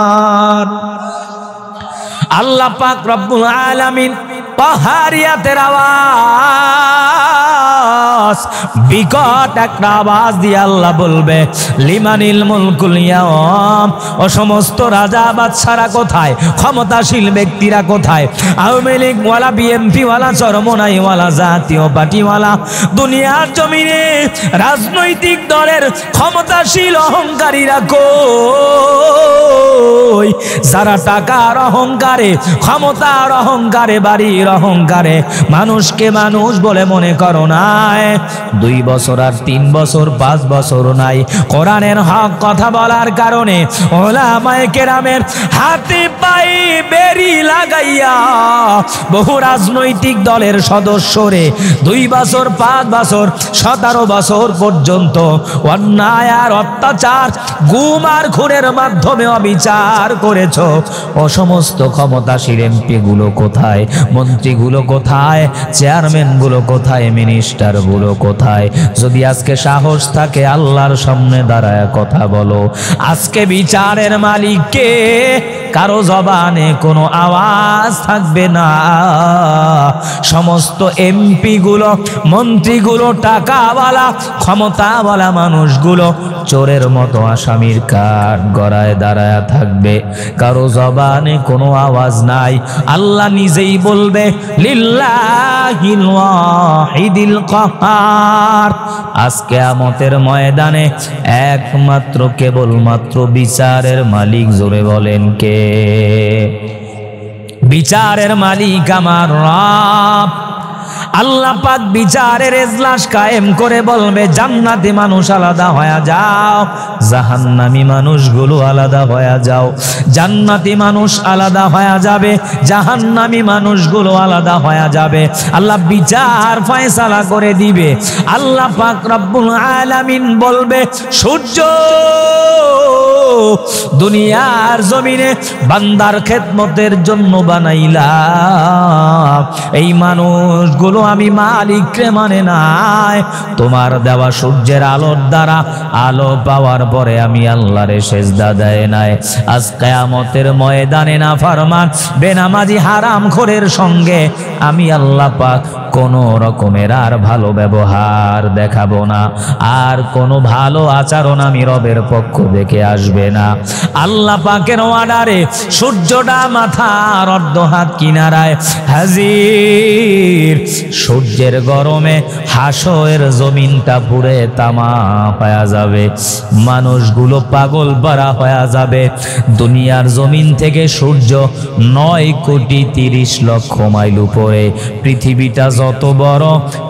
কাহ্হার। আল্লাহ পাক রব্বুল আলামিন পাহাড়িয়াতের আওয়াজ, বিকট একটা আওয়াজ দিয়ে আল্লাহ বলবে, লিমানিল মুলকুল ইয়াউম। ও সমস্ত রাজা বাদশারা কোথায়, ক্ষমতাশীল ব্যক্তিরা কোথায়, আওয়ামী লীগ ওয়ালা, বিএনপি ওয়ালা, চরমনাই ওয়ালা, জাতীয় পার্টি ওয়ালা, দুনিয়ার জমিনে রাজনৈতিক দলের ক্ষমতাশীল অহংকারীরা কই? যারা টাকার অহংকারে, ক্ষমতার অহংকারে, বাড়ির অহংকারে মানুষকে মানুষ বলে মনে করো নাই। 2 বছর আর 3 বছর 5 বছর নাই, কোরআনের হক কথা বলার কারণে ওলামায়ে কেরামের হাতে পায়ে বেরি লাগাইয়া বহু রাজনৈতিক দলের সদস্যরে 2 বছর 5 বছর 17 বছর পর্যন্ত অন্যায় আর অত্যাচার, গুম আর খুনের মাধ্যমে অবিচার করেছ। ও সমস্ত ক্ষমতাশীল এমপি গুলো কোথায়, মন্ত্রীগুলো কোথায়, চেয়ারম্যান গুলো কোথায়, মিনিস্টার গুলো কোথায়? যদি আজকে সাহস থাকে আল্লাহর সামনে দাঁড়ায় কথা বলো। আজকে বিচারের মালিক কে? কারো জবানে কোনো আওয়াজ থাকবে না। সমস্ত এমপি গুলো, মন্ত্রীগুলো, টাকাওয়ালা, ক্ষমতাওয়ালা মানুষগুলো চোরের মতো আসামির কাঠ গড়ায় দাঁড়ায় থাকবে, কারো জবানে কোনো আওয়াজ নাই। আল্লাহ নিজেই বলবে, লিল্লাহিল ওয়াহিদিল কাহ্হার। আজকে কিয়ামতের ময়দানে একমাত্র কেবলমাত্র বিচারের মালিক, জোরে বলেন কে? বিচারের মালিক আমার রব। আল্লাহ পাক বিচারের এজলাস কায়েম করে বলবে, জান্নাতি মানুষ আলাদা হয়ে যাও, জাহান্নামী মানুষগুলো আলাদা হয়ে যাও। জান্নাতি মানুষ আলাদা হয়ে যাবে, জাহান্নামী মানুষগুলো আলাদা হয়ে যাবে। আল্লাহ বিচার ফয়সালা করে দিবে। আল্লাহ পাক রব্বুল আলামিন বলবে, সূর্য দুনিয়ার জমিনে বান্দার খেদমতের জন্য বানাইলাম, এই মানুষগুলো আমি মালিককে মানে নাই। তোমার দেওয়া সূর্যের আলোর দ্বারা আলো পাওয়ার পরে আমি আল্লাহরে সেজদা দেয় নাই। আজ কিয়ামতের ময়দানে নাফরমান, বেনামাজি, হারামখোরের সঙ্গে আমি আল্লাহ পাক কোনো রকমের আর ভালো ব্যবহার দেখাবো না, আর কোনো ভালো আচরণ আমি রবের পক্ষ থেকে আসবে না। আল্লাহ পাকের অর্ডারে সূর্যটা মাথার অর্ধ হাত কিনারায় হাজির। সূর্যের গরমে হাসরের জমিনটা পুড়ে তামা হয়ে যাবে, মানুষগুলো পাগল পারা হয়ে যাবে। দুনিয়ার জমিন থেকে সূর্য 9,30,00,000 মাইল উপরে। পৃথিবীটা যত বড়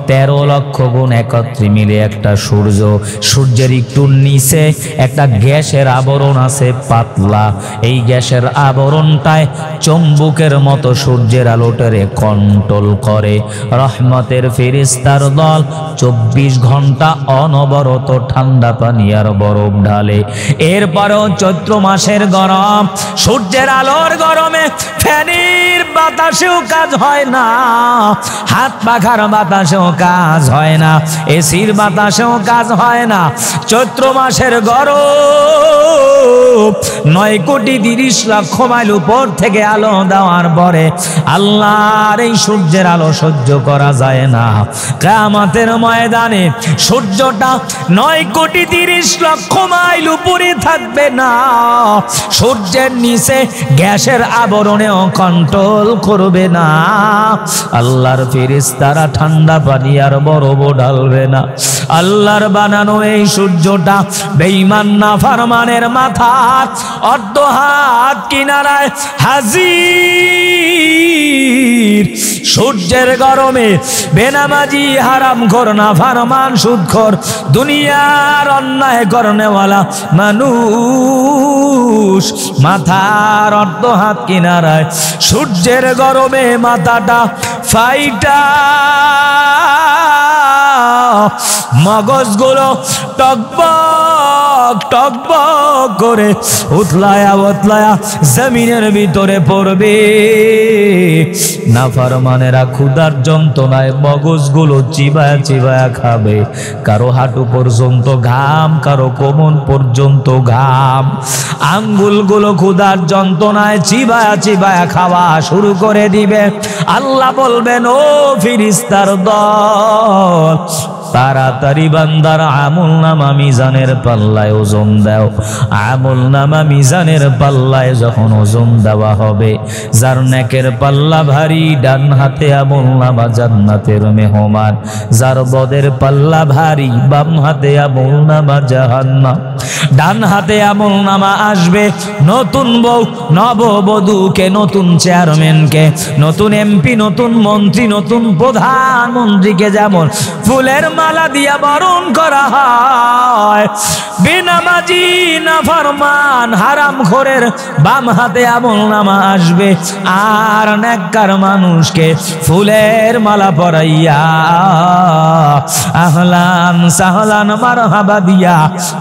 13 লক্ষ গুণ একত্রে মিলে একটা সূর্য। সূর্যের একটু নিচে একটা গ্যাসের আবরণ আছে পাতলা, এই গ্যাসের আবরণটায় চুম্বকের মতো সূর্যের আলোটারে কন্ট্রোল করে। রহমতের ফেরেশতার দল 24 ঘন্টা অনবরত ঠান্ডা পানি আর বরফ ঢালে। এরপরেও চৈত্র মাসের গরম, সূর্যের আলোর গরমে ফ্যানের বাতাসেও কাজ হয় না, হাত পাখার বাতাসেও কাজ হয় না, এসির বাতাসেও কাজ হয় না। চৈত্র মাসের গরম 9,30,00,000 মাইল উপর থেকে আলো দেওয়ার পরে আল্লাহর এই সূর্যের আলো সহ্য করা যায় না। কিয়ামতের ময়দানে সূর্যটা 9,30,00,000 মাইল উপরে থাকবে না, সূর্যের নিচে গ্যাসের আবরণেও কন্ট্রোল করবে না। আল্লাহর ফেরেশতারা ঠান্ডা পানি আর বরফ ঢালবে না। আল্লাহর বানানো এই সূর্যটা বেঈমান নাফরমানের মাথার অর্ধ হাত কিনারায় হাজির। সূর্যের গরমে বেনামাজি, হারামখোর, নাফরমান, সুদখোর, দুনিয়ার অন্যায় করনেওয়ালা মানুষ মাথার অর্ধ হাত কিনারায় সূর্যের গরমে মাথাটা ফাইটা মগজগুলো টকবক টকবক করে উতলায়া উতলায়া জমিনের ভিতরে পড়বে। নাফরমানেরা ক্ষুধার যন্ত্রণায় মগজগুলো চিবায়া চিবায়া খাবে। কারো হাঁটু পর্যন্ত ঘাম, কারো কোমর পর্যন্ত ঘাম। আঙ্গুলগুলো ক্ষুধার যন্ত্রণায় চিবায়া চিবায়া খাওয়া শুরু করে দিবে। আল্লাহ বলবেন, ও ফেরেশতার দল, তাড়াতাড়ি বান্দার আমল নামা মিজানের পাল্লায় ওজন দাও। আমল নামা মিজানের পাল্লায় যখন ওজন দেওয়া হবে, যার নেকের পাল্লা ভারী ডান হাতে আমল নামা জান্নাতের মেহমান, যার বদের পাল্লা ভারী বাম হাতে আমল নামা জাহান্নাম। ডান হাতে আমল নামা আসবে নতুন বউ, নববধূকে, নতুন চেয়ারম্যানকে, নতুন এমপি, নতুন মন্ত্রী, নতুন প্রধানমন্ত্রীকে যেমন ফুলের মালা দিয়া বরণ করা হয়, বেনামাজি, নাফরমান, হারামখোরের বাম হাতে আমল নামা আসবে। আর নেককার মানুষকে ফুলের মালা পরাইয়া আহলান সাহলান মারহাবা দিয়া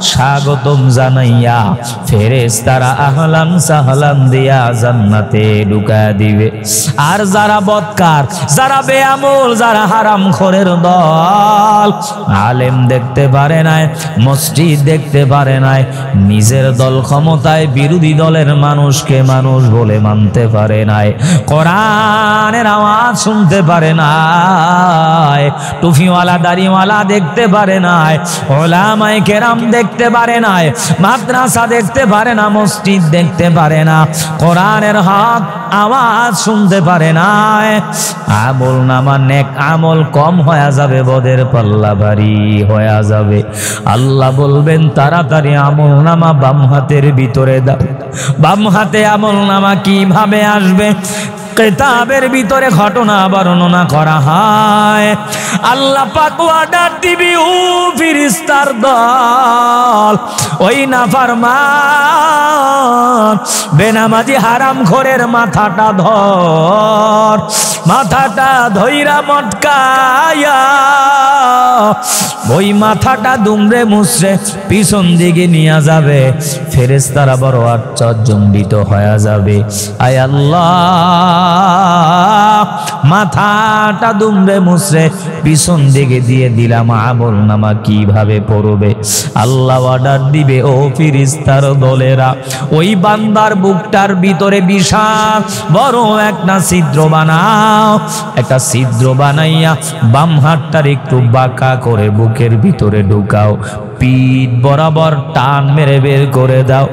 স্বাগতম জানাইয়া ফেরেশতারা আহলান সাহলান দিয়া জান্নাতে ঢুকায়া দিবে। আর যারা বদকার, যারা বেআমল, যারা হারামখোরের দল, আলেম দেখতে পারে নাই, মসজিদ দেখতে পারে নাই, নিজের দল ক্ষমতায় বিরোধী দলের মানুষকে মানুষ বলে মানতে পারে নাই, কোরআনের আওয়াজ শুনতে পারে নাই, টুপিওয়ালা দাড়িওয়ালা দেখতে পারে নাই, ওলামায়ে কেরাম দেখতে পারে নাই, মাদ্রাসা দেখতে পারে না, মসজিদ দেখতে পারে না, কোরআনের হক আওয়াজ শুনতে পারে নাই, আমল নামা নেক আমল কম হয়ে যাবে, বদের পাল্লা ভারী হয়ে যাবে। আল্লাহ বলবেন, তাড়াতাড়ি আমল নামা বাম হাতের ভিতরে দাও। বাম হাতে আমল নামা কিভাবে আসবে? কিতাবের ভিতরে ঘটনা বর্ণনা করা হয়। আল্লাহ পাক অর্ডার দিবি, ও ফেরেশতার দল, ওই নাফরমান বেনামাজি হারামখোরের মাথাটা ধর, মাথাটা ধইরা মটকায়া ওই মাথাটা দুমড়ে মুছড়ে পিছন দিকে নিয়ে যাবে। ফেরেশতারা বড় আশ্চর্যজনিত হয়ে যাবে, আয় আল্লাহ, মাথাটা দুমড়ে মুছড়ে পিছন দিকে দিয়ে দিলাম, আমল নামা কিভাবে ভাবে পড়বে। আল্লাহ অর্ডার দিবে, ও ফেরেশতার দলেরা ওই বান্দার বুকটার ভিতরে বিশাল বড় একটা ছিদ্র বানাও। একটা ছিদ্র বানাইয়া বাম হাতটার একটু বাঁকা করে বুকের ভিতরে ঢুকাও, পিঠ বরাবর টান মেরে বের করে দাও।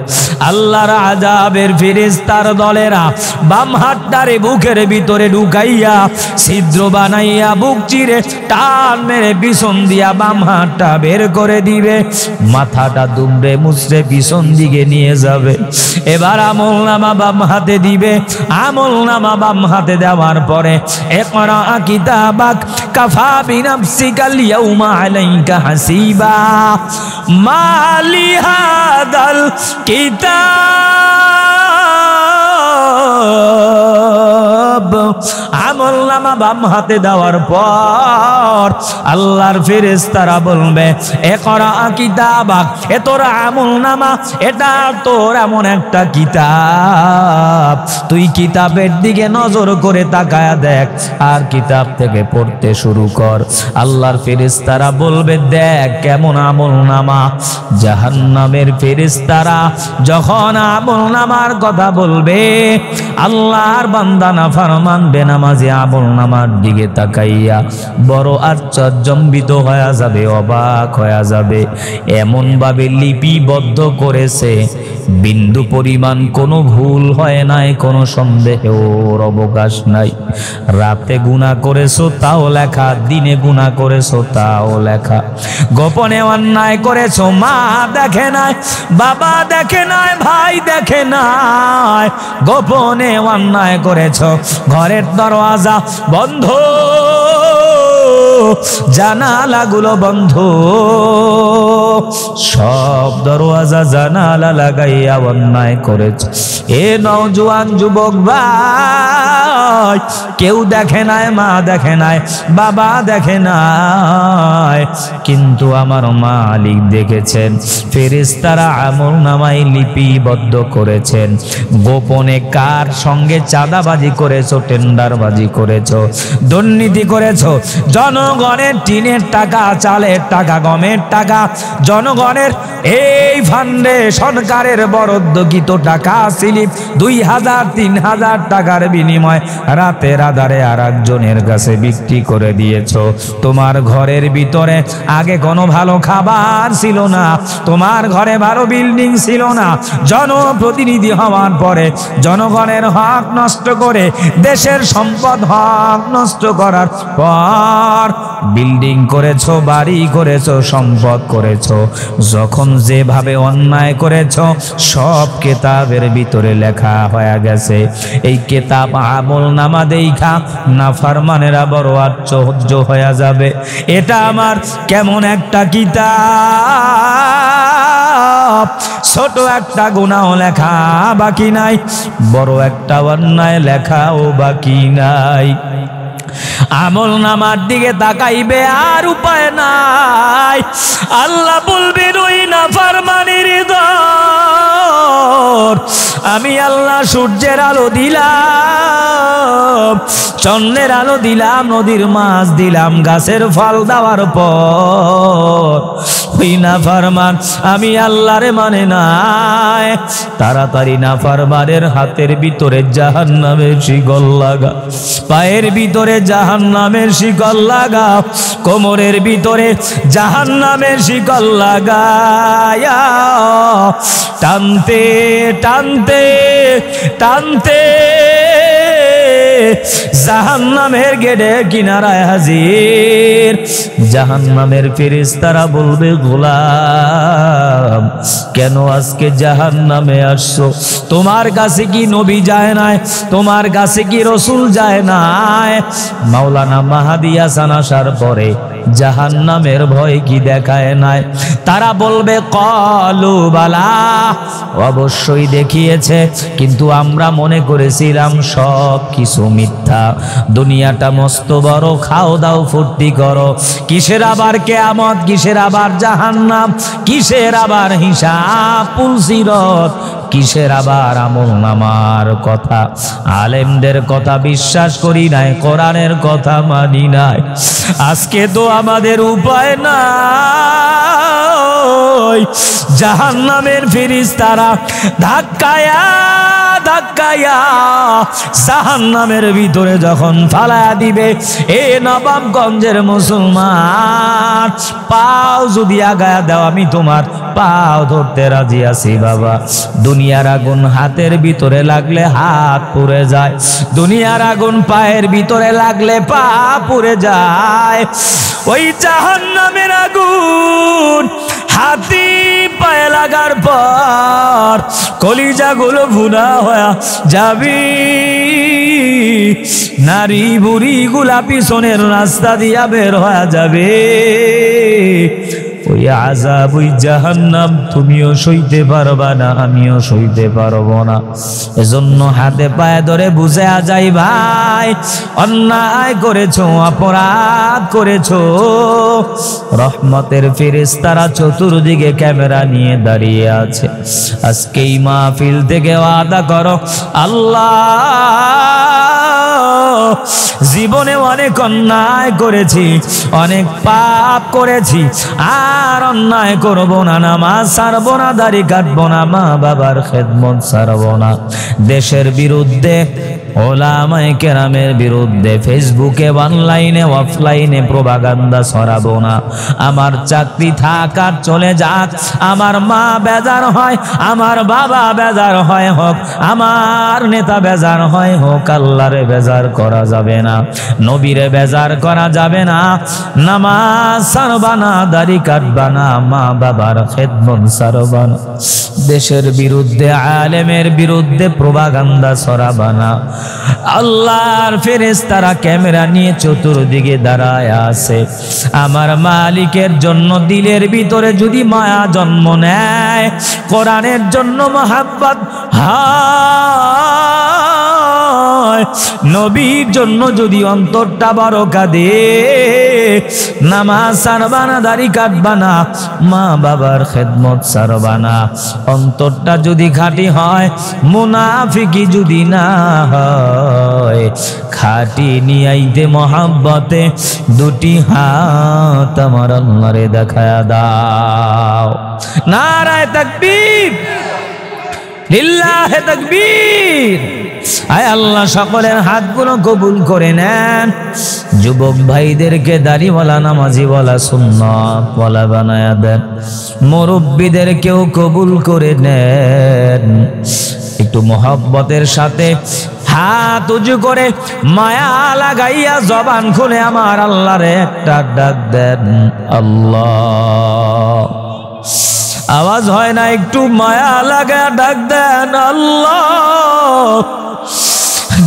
আল্লাহর আযাবের ফেরেশতার দলেরা বাম হাতটারে বুকের ভিতরে ঢুকাইয়া ছিদ্র বানাইয়া বুক চিরে টান মেরে পিছন দিয়া বাম হাতটা বের করে দিবে, মাথাটা দুমড়ে মুচড়ে পিছন দিকে নিয়ে যাবে। এবার আমলনামা বাম হাতে দিবে। আমলনামা বাম হাতে দেওয়ার পরে ইকরা কিতাবাক কাফা বিনাফসিকাল ইয়াউমা আলাইকা হাসিবা মালি হাদাল কিতাব। আমলনামা বাম হাতে দেওয়ার পর আল্লাহর ফেরেশতারা বলবে, ইকরা কিতাবাক, এ তোর আমলনামা, এটা তোর এমন একটা কিতাব, তুই কিতাবের দিকে নজর করে তাকায়া দেখ আর কিতাব থেকে পড়তে শুরু কর। আল্লাহর ফেরেশতারা বলবে, দেখ কেমন আমলনামা। জাহান্নামের ফেরেশতারা যখন আমলনামার কথা বলবে, আল্লাহর বান্দা নাফরমান বেনামাজি আমলনামার দিকে তাকাইয়া বড় আশ্চর্যজম্বিত হয়ে যাবে, অবাক হয়ে যাবে। এমন ভাবে লিপিবদ্ধ করেছে, বিন্দু পরিমাণ কোনো ভুল হয় নাই, কোনো সন্দেহের অবকাশ নাই। রাতে গুনাহ করেছো তাও লেখা, দিনে গুনাহ করেছো তাও লেখা। গোপনে অন্যায় করেছো, মা দেখে নাই, বাবা দেখে নাই, ভাই দেখে নাই। গোপনে অন্যায় করেছো, ঘরের দরওয়াজা বন্ধ, জানালাগুলো বন্ধ, সব দরওয়াজা জানালা লাগাইয়া অন্যায় করেছে। এ নওজোয়ান যুবক ভাই, কেউ দেখে নাই, মা দেখে নাই, বাবা দেখে নাই, কিন্তু আমার মালিক দেখেছেন। ফেরেশতারা আমলনামায় লিপিবদ্ধ করেছেন। গোপনে কার সঙ্গে চাঁদাবাজি করেছো, টেন্ডারবাজি করেছো, দুর্নীতি করেছো, জনগণের টিনের টাকা, চালের টাকা, গমের টাকা, জনগণের এই ফান্ডে সরকারের বরাদ্দকৃত টাকা স্লিপ 2000 3000 টাকার বিনিময়ে রাতের আধারে আর একজনের কাছে বিক্রি করে দিয়েছো। তোমার ঘরের ভিতরে আগে কোনো ভালো খাবার ছিল না, তোমার ঘরে ভালো বিল্ডিং ছিল না। জনপ্রতিনিধি হওয়ার পরে জনগণের হক নষ্ট করে, দেশের সম্পদ হক নষ্ট করার পর বিল্ডিং করেছো, বাড়ি করেছো, সম্পদ করেছো। যখন যেভাবে অন্যায় করেছো সব কিতাবের ভিতরে লেখা হয়ে গেছে। এই কিতাব আমলনামা দেখা নাফরমানেরা বড় আশ্চর্য হয়ে যাবে, এটা আমার কেমন একটা কিতাব, ছোট একটা গুনাহ লেখা বাকি নাই, বড় একটা অন্যায় লেখাও বাকি নাই। আমলনামার দিকে তাকাইবে আর উপায় নাই। আল্লাহ বলবেন, ওই নাফরমানের দল আমি আল্লাহ সূর্যের আলো দিলাম, চন্দ্রের আলো দিলাম, নদীর মাছ দিলাম, গাছের ফল দেওয়ার পর ওই নাফরমান আমি আল্লাহরে মানে নাই। তাড়াতাড়ি নাফরমানের হাতের ভিতরে জাহান্নামের শিকল লাগা, পায়ের ভিতরে জাহান্নামের শিকল লাগা, কোমরের ভিতরে জাহান্নামের শিকল লাগায়া টানতে টানতে টানতে জাহান্নামের গেটে কিনারায় হাজির। জাহান্নামের ফেরেশতারা বলবে, গোলাম কেন আজকে জাহান্নামে আসছো? তোমার কাছে কি নবী যায় নাই? তোমার কাছে কি রসুল যায় নাই? মাওলানা মাহাদি হাসান আসার পরে জাহান্নামের ভয় কি দেখায় নাই? তারা বলবে, কলু বালা, অবশ্যই দেখিয়েছে, কিন্তু আমরা মনে করেছিলাম সব কিছু মিথ্যা। দুনিয়াটা মস্ত বড়, খাও দাও ফুর্তি করো, কিসের আবার কিয়ামত, কিসের আবার জাহান্নাম, কিসের আবার হিসাব পুলসিরত, কিসের আবার আমল নামার কথা? আলেমদের কথা বিশ্বাস করি নাই, কোরআনের কথা মানি নাই। আজকে তো আমাদের উপায় নাই, জাহান্নামের ফেরেশতারা ধাক্কায়া ধাক্কায়া জাহান্নামের ভিতরে যখন ফালায়া দিবে, এ নবাবগঞ্জের মুসলমান, পাও যদি আগায়া দাও আমি তোমার পাও ধরতে রাজি আছি বাবা। দুনিয়ার আগুন হাতের ভিতরে লাগলে হাত পুড়ে যায়, দুনিয়ার আগুন পায়ের ভিতরে লাগলে পা পুড়ে যায়। ওই জাহান্নামের আগুন হাতি পায়ে লাগার পর কলিজাগুলো ভুনা হয়ে যাবি, নারী বুড়ি গুলা পিছনের রাস্তা দিয়া বের হয়ে যাবে। ওই আযাব, ওই জাহান্নাম তুমিও সইতে পারবা না, আমিও সইতে পারবো না। এজন্য হাতে পায়ে ধরে বুঝে যাই ভাই, অন্যায় করেছো, অপরাধ করেছো। রহমতের ফেরেশতারা চতুর্দিকে ক্যামেরা নিয়ে দাঁড়িয়ে আছে। আজকে এই মাহফিল থেকে ওয়াদা করো, আল্লাহ জীবনে অনেক অন্যায় করেছি, অনেক পাপ করেছি, আর অন্যায় করব না, নামাজ ছাড়বো না, দাড়ি কাটবো না, মা বাবার খেদমত ছাড়বো না, দেশের বিরুদ্ধে, ওলামায়ে কেরামের বিরুদ্ধে ফেসবুকে, অনলাইনে, অফলাইনে প্রোপাগান্ডা ছড়াবো না। আমার চাকরি থাক আর চলে যাক, আমার মা বেজার হয়, আমার বাবা বেজার হয় হোক, আমার নেতা বেজার হয় হোক, আল্লাহরে বেজার করা যাবে না, নবীরে বেজার করা যাবে না, নামাজ ছাড়বা না, দাড়ি কাটবা না, মা বাবার খেদমত ছাড়বা না, দেশের বিরুদ্ধে, আলেমের বিরুদ্ধে প্রোপাগান্ডা ছড়াবা না। আল্লাহর ফেরেশতারা ক্যামেরা নিয়ে চতুর্দিকে দাঁড়ায় আছে। আমার মালিকের জন্য দিলের ভিতরে যদি মায়া জন্ম নেয়, কোরআনের জন্য মহাব্বত হয়, নবীর জন্য যদি অন্তরটা বড় কাঁদে, নামাজ ছাড়বা না, দাড়ি কাটবা না, মা বাবার খেদমত ছাড়বা না, অন্তরটা যদি খাঁটি হয়, মুনাফিকি যদি না হয়, খাঁটি নিয়াইতে মহাব্বতে দুটি হাত আমার আল্লাহরে দেখায়া দাও। নারায়ে তাকবীর, লিল্লাহে তাকবীর। আয় আল্লাহ সকলের হাতগুলো কবুল করে নেন। যুবক ভাইদেরকে দাড়িওয়ালা, নামাজিওয়ালা, সুন্নতওয়ালা বানায়া দেন। মুরব্বীদেরকেও কবুল করে নেন। একটু মহব্বতের সাথে হাত উঁচু করে মায়া লাগাইয়া জবান খুলে আমার আল্লাহরে একটা ডাক দেন, আল্লাহ। আওয়াজ হয় না, একটু মায়া লাগা ডাক দেন, আল্লাহ।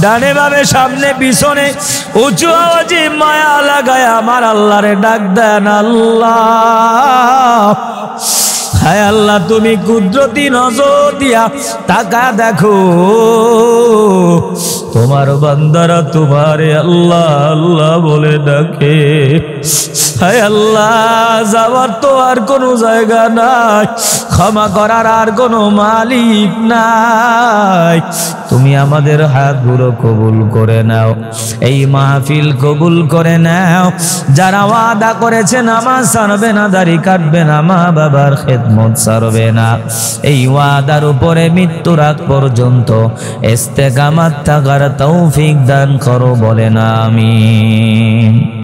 ডানে বামে সামনে পিছনে উঁচু আওয়াজে মায়া লাগায় আমার আল্লাহরে ডাক দেন, আল্লাহ। হায় আল্লাহ, তুমি কুদরতি নজর দিয়া তাকা দেখো, তোমার বান্দারা তোমারে আল্লাহ আল্লাহ বলে ডাকে। হায় আল্লাহ, যাওয়ার তো আর কোনো জায়গা নাই, ক্ষমা করার আর কোনো মালিক নাই। তুমি আমাদের হাতগুলো কবুল করে নাও, এই মাহফিল কবুল করে নাও। যারা ওয়াদা করেছে নামাজ ছাড়বে না, দাড়ি কাটবে না, মা বাবার খেদমত ছাড়বে না, এই ওয়াদার উপরে মৃত্যুর আগ পর্যন্ত ইস্তেকামাত থাকার তৌফিক দান করো, বলেন আমিন।